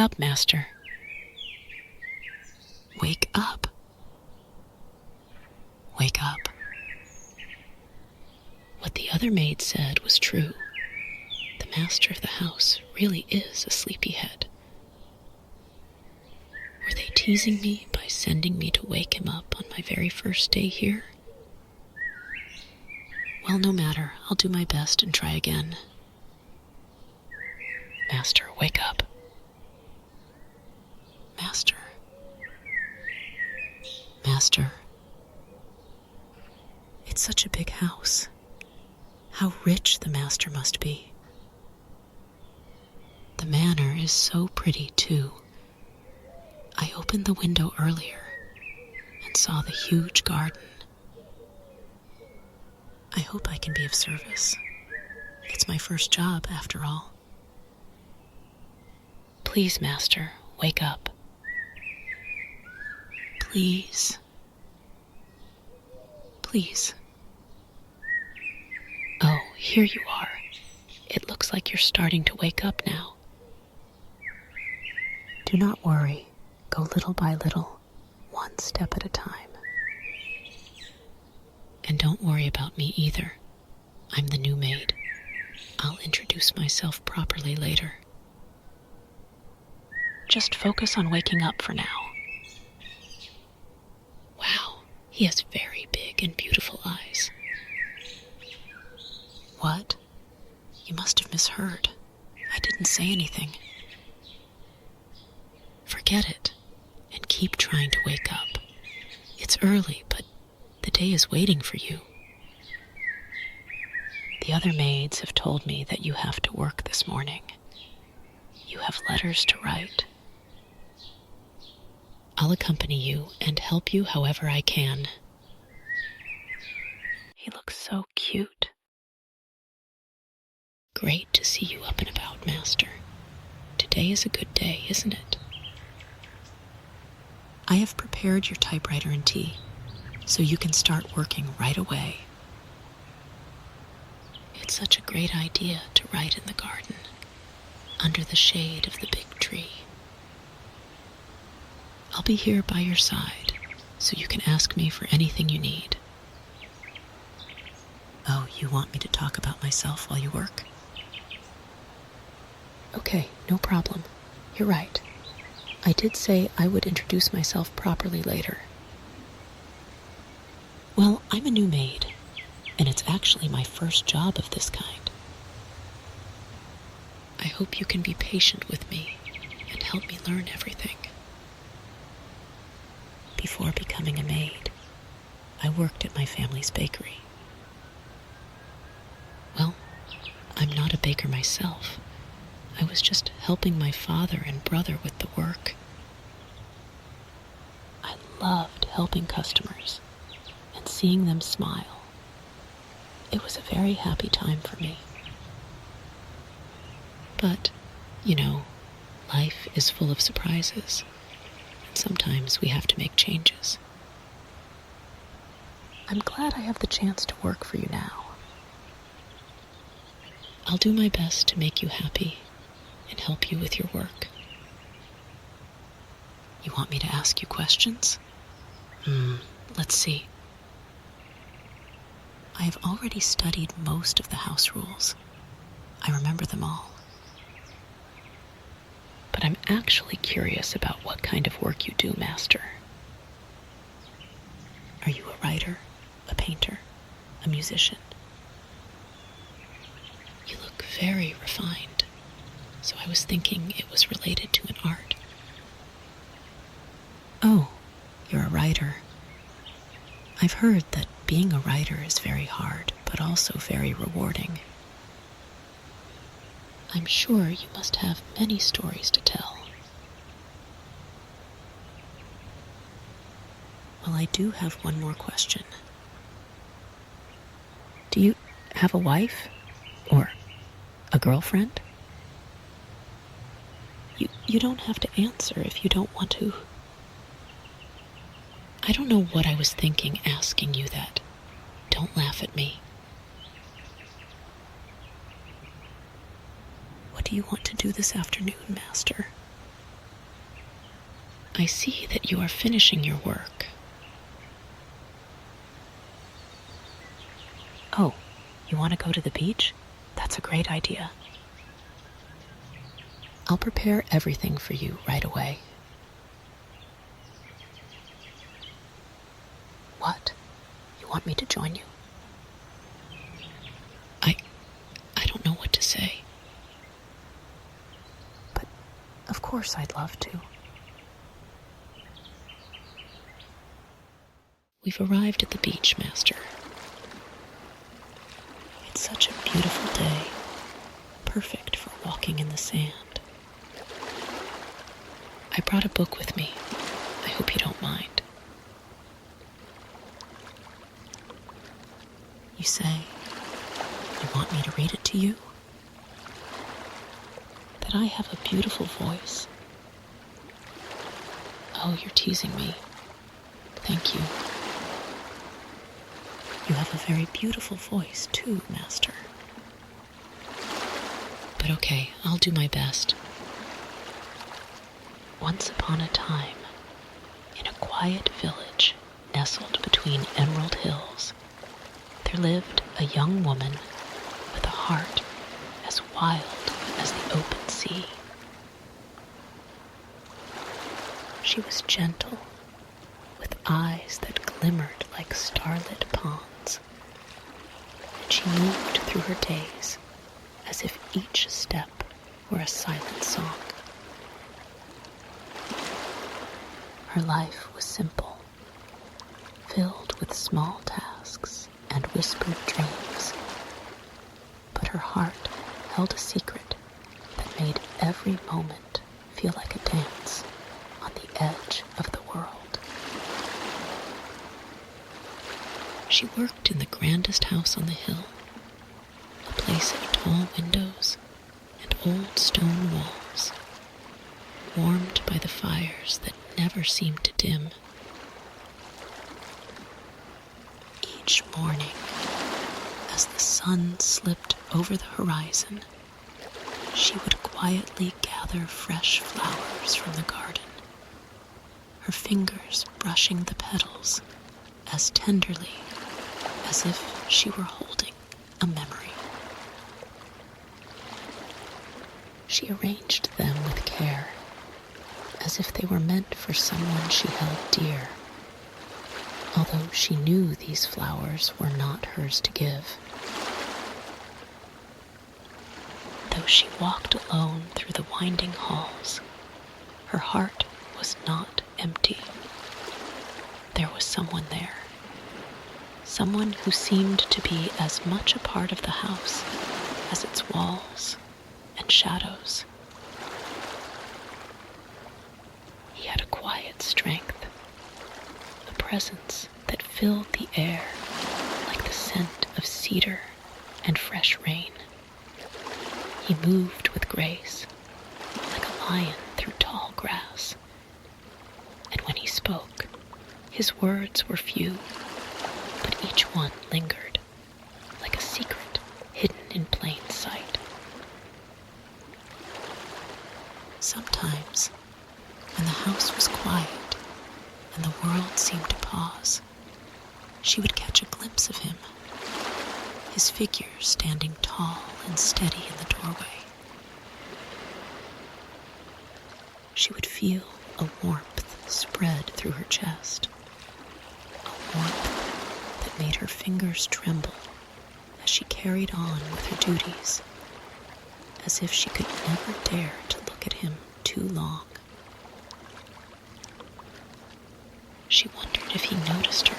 up, master. Wake up. Wake up. What the other maid said was true. The master of the house really is a sleepyhead. Were they teasing me by sending me to wake him up on my very first day here? Well, no matter. I'll do my best and try again. Master, wake up. Master. Master. It's such a big house. How rich the master must be. The manor is so pretty, too. I opened the window earlier and saw the huge garden. I hope I can be of service. It's my first job, after all. Please, master, wake up. Please. Please. Oh, here you are. It looks like you're starting to wake up now. Do not worry. Go little by little, one step at a time. And don't worry about me either. I'm the new maid. I'll introduce myself properly later. Just focus on waking up for now. Wow, he has very big and beautiful eyes. What? You must have misheard. I didn't say anything. Forget it, and keep trying to wake up. It's early, but the day is waiting for you. The other maids have told me that you have to work this morning. You have letters to write. I'll accompany you and help you however I can. He looks so cute. Great to see you up and about, master. Today is a good day, isn't it? I have prepared your typewriter and tea, so you can start working right away. It's such a great idea to write in the garden, under the shade of the big tree. I'll be here by your side, so you can ask me for anything you need. Oh, you want me to talk about myself while you work? Okay, no problem. You're right. I did say I would introduce myself properly later. Well, I'm a new maid, and it's actually my first job of this kind. I hope you can be patient with me and help me learn everything. Before becoming a maid, I worked at my family's bakery. Well, I'm not a baker myself. I was just helping my father and brother with the work. I loved helping customers and seeing them smile. It was a very happy time for me. But, you know, life is full of surprises, and sometimes we have to make changes. I'm glad I have the chance to work for you now. I'll do my best to make you happy and help you with your work. You want me to ask you questions? Let's see. I have already studied most of the house rules. I remember them all. But I'm actually curious about what kind of work you do, master. Are you a writer, a painter, a musician? You look very refined, so I was thinking it was related to an art. Oh, you're a writer. I've heard that being a writer is very hard, but also very rewarding. I'm sure you must have many stories to tell. Well, I do have one more question. Do you have a wife? Or a girlfriend? You don't have to answer if you don't want to. I don't know what I was thinking asking you that. Don't laugh at me. What do you want to do this afternoon, master? I see that you are finishing your work. Oh, you want to go to the beach? That's a great idea. I'll prepare everything for you right away. What? You want me to join you? I don't know what to say. But of course I'd love to. We've arrived at the beach, Master. It's such a beautiful day, perfect for walking in the sand. I brought a book with me. I hope you don't mind. You say you want me to read it to you? That I have a beautiful voice. Oh, you're teasing me. Thank you. You have a very beautiful voice, too, Master. But okay, I'll do my best. Once upon a time, in a quiet village nestled between emerald hills, there lived a young woman with a heart as wild as the open sea. She was gentle, with eyes that glimmered like starlit ponds, and she moved through her days as if each step were a silent song. Her life was simple, filled with small tasks and whispered dreams, but her heart held a secret that made every moment feel like a dance on the edge of the world. She worked in the grandest house on the hill, a place of tall windows and old stone walls, warmed by the fires that never seemed to dim. Each morning, as the sun slipped over the horizon, she would quietly gather fresh flowers from the garden, her fingers brushing the petals as tenderly as if she were holding a memory. She arranged them with care, as if they were meant for someone she held dear, although she knew these flowers were not hers to give. Though she walked alone through the winding halls, her heart was not empty. There was someone there, someone who seemed to be as much a part of the house as its walls and shadows. He had a quiet strength, a presence that filled the air like the scent of cedar and fresh rain. He moved with grace, like a lion through tall grass. And when he spoke, his words were few, but each one lingered, like a secret hidden in plain sight. Sometimes, when the house was quiet and the world seemed to pause, she would catch a glimpse of him, his figure standing tall and steady in the doorway. She would feel a warmth spread through her chest, a warmth that made her fingers tremble as she carried on with her duties, as if she could never dare to look at him too long. She wondered if he noticed her,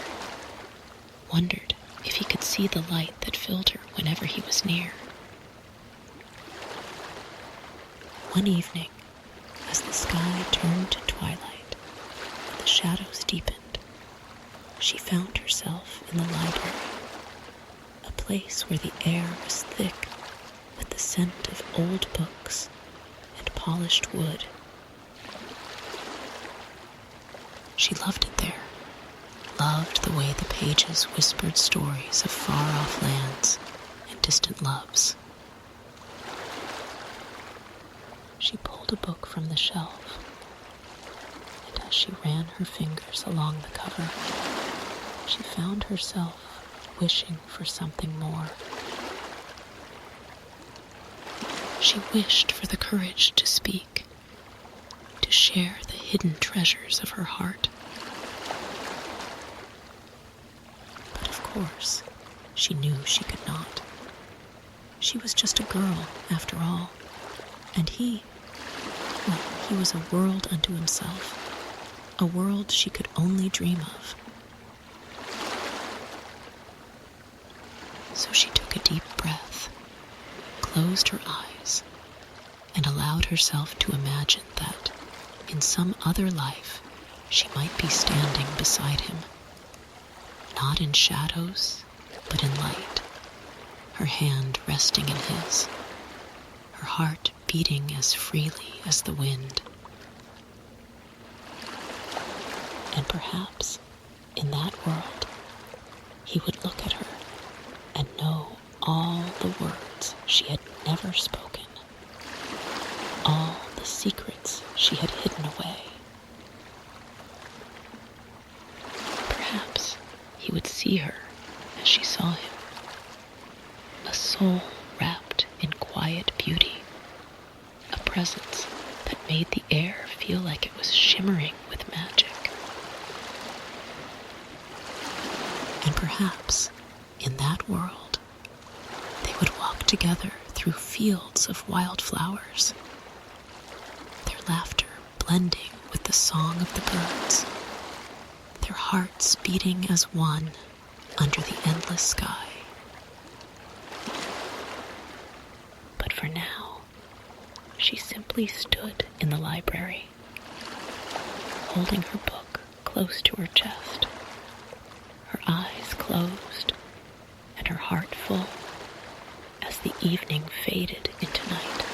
wondered if he could see the light that filled her whenever he was near. One evening, as the sky turned to twilight and the shadows deepened, she found herself in the library, a place where the air was thick with the scent of old books and polished wood. She loved it there, loved the way the pages whispered stories of far-off lands and distant loves. She pulled a book from the shelf, and As she ran her fingers along the cover, she found herself wishing for something more. She wished for the courage to speak, to share the hidden treasures of her heart. But of course, she knew she could not. She was just a girl, after all, and he was a world unto himself, a world she could only dream of. So she took a deep breath, closed her eyes, and allowed herself to imagine that, in some other life, she might be standing beside him, not in shadows, but in light, her hand resting in his, her heart beating as freely as the wind. And perhaps, in that world, he would look at her and know all the words she had never spoken, all the secrets she had hidden away. Perhaps he would see her as she saw him, a soul wrapped in quiet beauty, a presence that made the air feel like it was shimmering with magic. And perhaps, in that world, they would walk together through fields of wildflowers, their laughter blending with the song of the birds, their hearts beating as one under the endless sky. But for now, she simply stood in the library, holding her book close to her chest, her eyes closed and her heart full as the evening faded into night.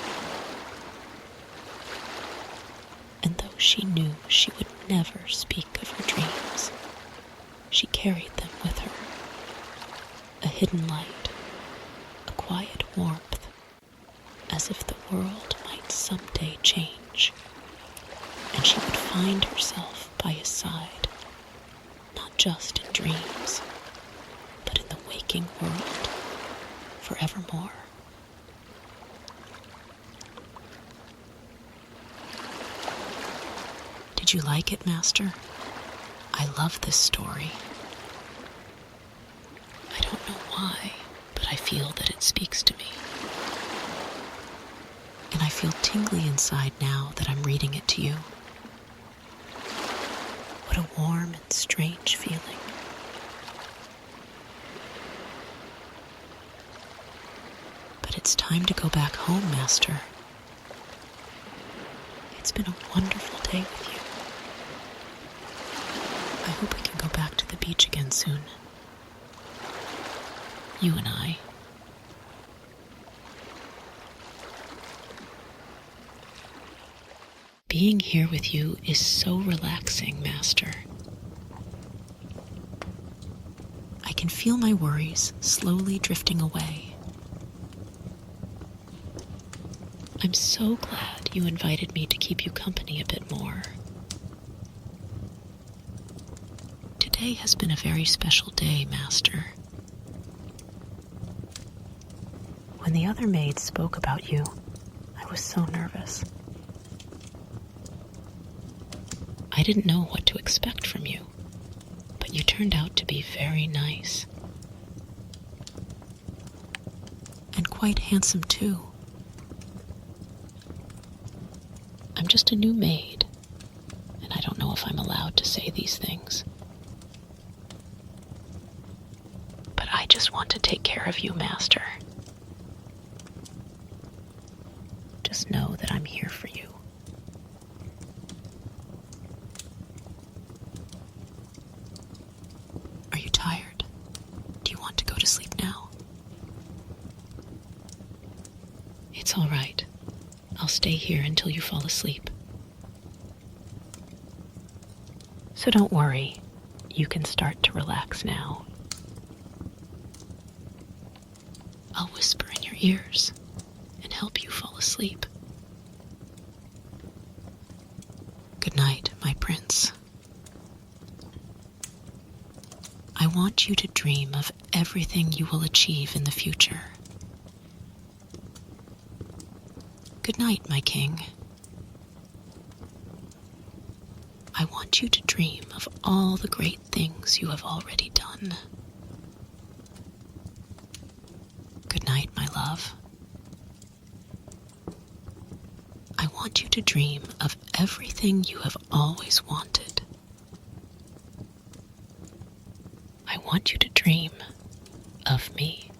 And though she knew she would never speak of her dreams, she carried them with her, a hidden light, a quiet warmth, as if the world might someday change, and she would find herself by his side, not just in dreams, but in the waking world, forevermore. Did you like it, Master? I love this story. I don't know why, but I feel that it speaks to me. And I feel tingly inside now that I'm reading it to you. What a warm and strange feeling. But it's time to go back home, Master. It's been a wonderful day with you. I hope we can go back to the beach again soon. You and I. Being here with you is so relaxing, Master. I can feel my worries slowly drifting away. I'm so glad you invited me to keep you company a bit more. Today has been a very special day, Master. When the other maids spoke about you, I was so nervous. I didn't know what to expect from you, but you turned out to be very nice. And quite handsome, too. I'm just a new maid, and I don't know if I'm allowed to say these things. But I just want to take care of you, Master. Just know that I'm here for you. Are you tired? Do you want to go to sleep now? It's all right. I'll stay here until you fall asleep. So don't worry. You can start to relax now. I'll whisper in your ears and help you fall asleep. Good night, my prince. I want you to dream of everything you will achieve in the future. Good night, my king. I want you to dream of all the great things you have already done. Good night, my love. I want you to dream of everything you have always wanted. I want you to dream of me.